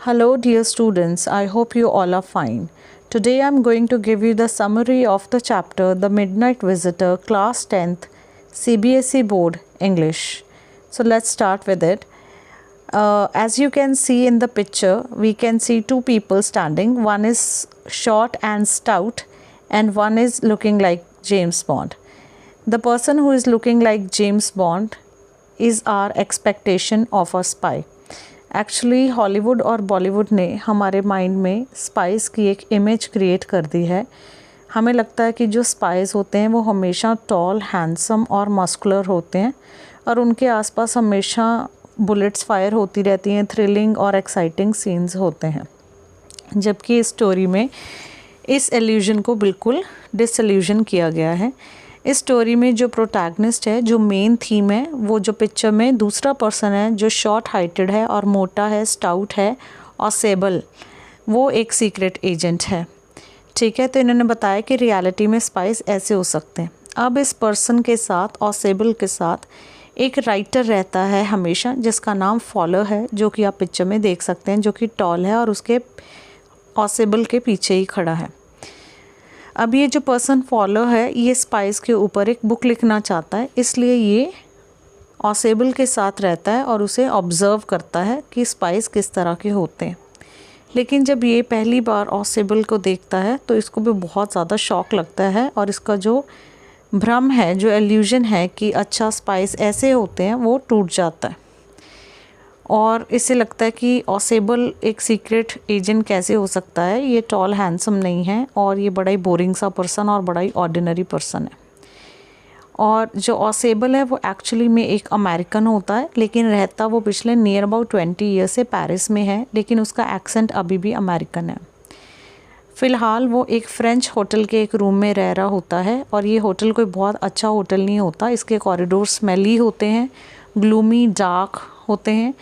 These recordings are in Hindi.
Hello dear students, I hope you all are fine. Today I am going to give you the summary of the chapter The Midnight Visitor, Class 10th, CBSE Board, English. So let's start with it. As you can see in the picture, we can see two people standing. One is short and stout and one is looking like James Bond. The person who is looking like James Bond is our expectation of a spy. Actually Hollywood और बॉलीवुड ने हमारे माइंड में स्पाइस की एक इमेज क्रिएट कर दी है। हमें लगता है कि जो स्पाइस होते हैं वो हमेशा टॉल, हैंडसम और मस्कुलर होते हैं और उनके आसपास हमेशा बुलेट्स फायर होती रहती हैं, थ्रिलिंग और एक्साइटिंग सीन्स होते हैं। जबकि इस स्टोरी में इस इल्यूजन को बिल्कुल डिसइल्यूजन किया गया है। इस स्टोरी में जो प्रोटैगनिस्ट है, जो मेन थीम है, वो जो पिक्चर में दूसरा पर्सन है जो शॉर्ट हाइटेड है और मोटा है, स्टाउट है और सेबल, वो एक सीक्रेट एजेंट है। ठीक है, तो इन्होंने बताया कि रियलिटी में स्पाइस ऐसे हो सकते हैं। अब इस पर्सन के साथ और सेबल के साथ एक राइटर रहता है हमेशा, जिसका नाम फॉलर है, जो कि आप पिक्चर में देख सकते हैं, जो कि टॉल है और उसके ऑसेबल के पीछे ही खड़ा है। अब ये जो पर्सन फॉलो है, ये स्पाइस के ऊपर एक बुक लिखना चाहता है, इसलिए ये ऑसेबल के साथ रहता है और उसे ऑब्ज़र्व करता है कि स्पाइस किस तरह के होते हैं। लेकिन जब ये पहली बार ऑसेबल को देखता है तो इसको भी बहुत ज़्यादा शॉक लगता है और इसका जो भ्रम है, जो इल्यूजन है कि अच्छा स्पाइस ऐसे होते हैं, वो टूट जाता है और इसे लगता है कि ऑसेबल एक सीक्रेट एजेंट कैसे हो सकता है, ये टॉल हैंडसम नहीं है और ये बड़ा ही बोरिंग सा पर्सन और बड़ा ही ऑर्डिनरी पर्सन है। और जो ऑसेबल है वो एक्चुअली में एक अमेरिकन होता है, लेकिन रहता वो पिछले नियर अबाउट 20 ईयर से पेरिस में है, लेकिन उसका एक्सेंट अभी भी अमेरिकन है। फ़िलहाल वो एक फ्रेंच होटल के एक रूम में रह रहा होता है और ये होटल कोई बहुत अच्छा होटल नहीं होता। इसके कॉरिडोर स्मेली होते हैं, ग्लूमी, डार्क होते हैं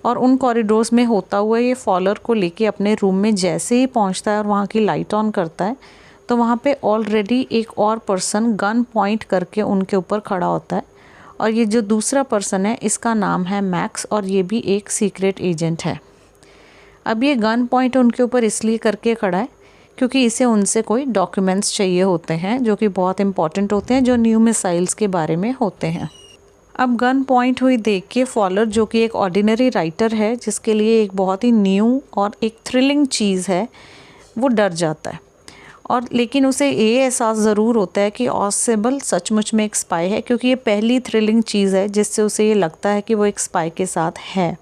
और उन कॉरिडोर्स में होता हुआ ये फॉलर को लेके अपने रूम में जैसे ही पहुंचता है और वहाँ की लाइट ऑन करता है तो वहाँ पे ऑलरेडी एक और पर्सन गन पॉइंट करके उनके ऊपर खड़ा होता है और ये जो दूसरा पर्सन है, इसका नाम है मैक्स और ये भी एक सीक्रेट एजेंट है। अब ये गन पॉइंट उनके ऊपर इसलिए करके खड़ा है क्योंकि इसे उनसे कोई डॉक्यूमेंट्स चाहिए होते हैं जो कि बहुत इंपॉर्टेंट होते हैं, जो न्यू मिसाइल्स के बारे में होते हैं। अब गन पॉइंट हुई देख के फॉलर, जो कि एक ऑर्डिनरी राइटर है जिसके लिए एक बहुत ही न्यू और एक थ्रिलिंग चीज़ है, वो डर जाता है। और लेकिन उसे ये एहसास ज़रूर होता है कि ऑसेबल सचमुच में एक स्पाई है, क्योंकि ये पहली थ्रिलिंग चीज़ है जिससे उसे ये लगता है कि वो एक स्पाई के साथ है।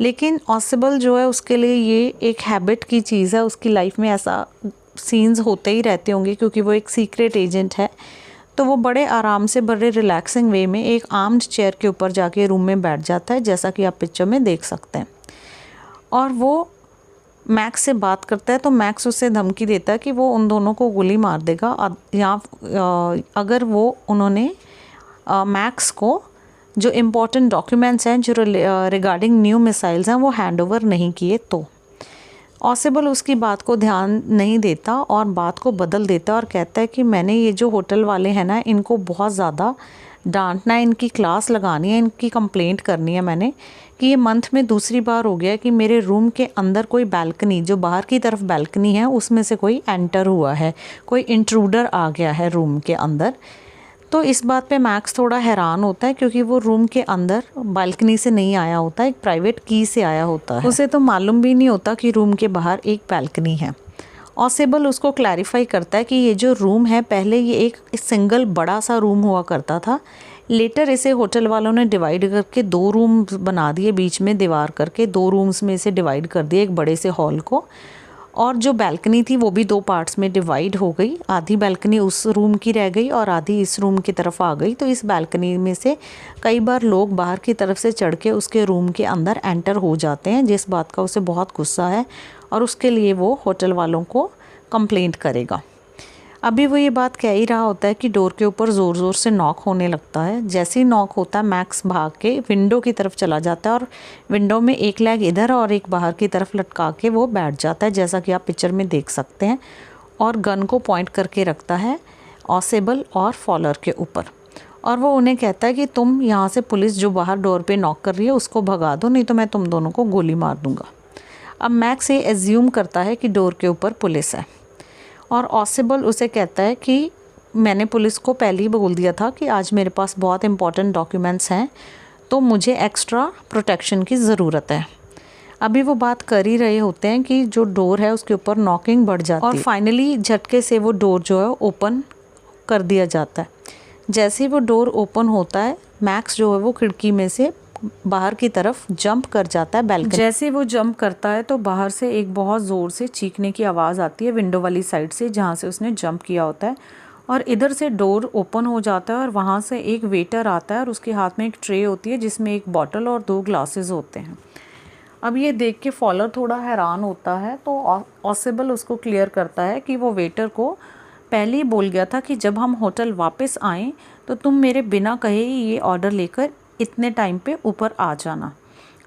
लेकिन ऑसेबल जो है उसके लिए ये एक हैबिट की चीज़ है, उसकी लाइफ में ऐसा सीन्स होते ही रहते होंगे क्योंकि वो एक सीक्रेट एजेंट है। तो वो बड़े आराम से, बड़े रिलैक्सिंग वे में एक आर्म्ड चेयर के ऊपर जाके रूम में बैठ जाता है, जैसा कि आप पिक्चर में देख सकते हैं। और वो मैक्स से बात करता है तो मैक्स उसे धमकी देता है कि वो उन दोनों को गोली मार देगा या अगर वो उन्होंने मैक्स को जो इम्पोर्टेंट डॉक्यूमेंट्स हैं जो रिगार्डिंग न्यू मिसाइल्स हैं वो हैंड ओवर नहीं किए तो। ऑसेबल उसकी बात को ध्यान नहीं देता और बात को बदल देता और कहता है कि मैंने ये जो होटल वाले हैं ना, इनको बहुत ज़्यादा डांटना है, इनकी क्लास लगानी है, इनकी कंप्लेंट करनी है मैंने कि ये मंथ में दूसरी बार हो गया कि मेरे रूम के अंदर कोई बैल्कनी, जो बाहर की तरफ बैल्कनी है, उसमें से कोई एंटर हुआ है, कोई इंट्रूडर आ गया है रूम के अंदर। तो इस बात पे मैक्स थोड़ा हैरान होता है क्योंकि वो रूम के अंदर बालकनी से नहीं आया होता, एक प्राइवेट की से आया होता है। उसे तो मालूम भी नहीं होता कि रूम के बाहर एक बालकनी है। ऑसेबल उसको क्लैरिफाई करता है कि ये जो रूम है, पहले ये एक सिंगल बड़ा सा रूम हुआ करता था, लेटर इसे होटल वालों ने डिवाइड करके 2 रूम्स बना दिए, बीच में दीवार करके 2 रूम्स में इसे डिवाइड कर दिया एक बड़े से हॉल को। और जो बैल्कनी थी वो भी 2 पार्ट्स में डिवाइड हो गई, आधी बैल्कनी उस रूम की रह गई और आधी इस रूम की तरफ आ गई। तो इस बैल्कनी में से कई बार लोग बाहर की तरफ से चढ़ के उसके रूम के अंदर एंटर हो जाते हैं, जिस बात का उसे बहुत गुस्सा है और उसके लिए वो होटल वालों को कंप्लेंट करेगा। अभी वो ये बात कह ही रहा होता है कि डोर के ऊपर ज़ोर ज़ोर से नॉक होने लगता है। जैसे ही नॉक होता है, मैक्स भाग के विंडो की तरफ चला जाता है और विंडो में एक लेग इधर और एक बाहर की तरफ लटका के वो बैठ जाता है, जैसा कि आप पिक्चर में देख सकते हैं, और गन को पॉइंट करके रखता है ऑसेबल और फॉलर के ऊपर। और वो उन्हें कहता है कि तुम यहाँ से पुलिस जो बाहर डोर पे नॉक कर रही है उसको भगा दो, नहीं तो मैं तुम दोनों को गोली मार दूँगा। अब मैक्स ये एज्यूम करता है कि डोर के ऊपर पुलिस है और ऑसिबल उसे कहता है कि मैंने पुलिस को पहले ही बोल दिया था कि आज मेरे पास बहुत इंपॉर्टेंट डॉक्यूमेंट्स हैं, तो मुझे एक्स्ट्रा प्रोटेक्शन की ज़रूरत है। अभी वो बात कर ही रहे होते हैं कि जो डोर है उसके ऊपर नॉकिंग बढ़ जाती है और फाइनली झटके से वो डोर जो है ओपन कर दिया जाता है। जैसे ही वो डोर ओपन होता है, मैक्स जो है वो खिड़की में से बाहर की तरफ जंप कर जाता है बैल्कनी। जैसे वो जंप करता है तो बाहर से एक बहुत ज़ोर से चीखने की आवाज़ आती है विंडो वाली साइड से जहाँ से उसने जंप किया होता है, और इधर से डोर ओपन हो जाता है और वहाँ से एक वेटर आता है और उसके हाथ में एक ट्रे होती है जिसमें एक बॉटल और 2 ग्लासेस होते हैं। अब ये देख के फॉलर थोड़ा हैरान होता है, तो ऑसिबल उसको क्लियर करता है कि वो वेटर को पहले ही बोल गया था कि जब हम होटल वापस आएँ तो तुम मेरे बिना कहे ही ये ऑर्डर लेकर इतने टाइम पे ऊपर आ जाना।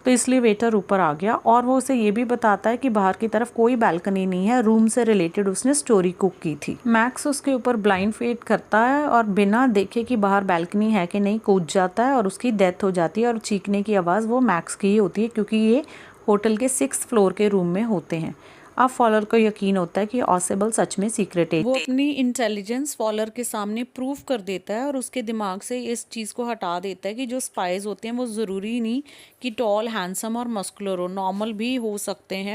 तो इसलिए वेटर ऊपर आ गया और वो उसे ये भी बताता है कि बाहर की तरफ कोई बालकनी नहीं है, रूम से रिलेटेड उसने स्टोरी कुक की थी। मैक्स उसके ऊपर ब्लाइंड फेड करता है और बिना देखे कि बाहर बालकनी है कि नहीं कूद जाता है और उसकी डेथ हो जाती है, और चीखने की आवाज़ वो मैक्स की ही होती है क्योंकि ये होटल के 6th फ्लोर के रूम में होते हैं। अब फॉलर को यकीन होता है कि ऑसिबल सच में सीक्रेट है। वो अपनी इंटेलिजेंस फॉलर के सामने प्रूव कर देता है और उसके दिमाग से इस चीज़ को हटा देता है कि जो स्पाइज होते हैं वो ज़रूरी नहीं कि टॉल, हैंडसम और मस्कुलर हो, नॉर्मल भी हो सकते हैं।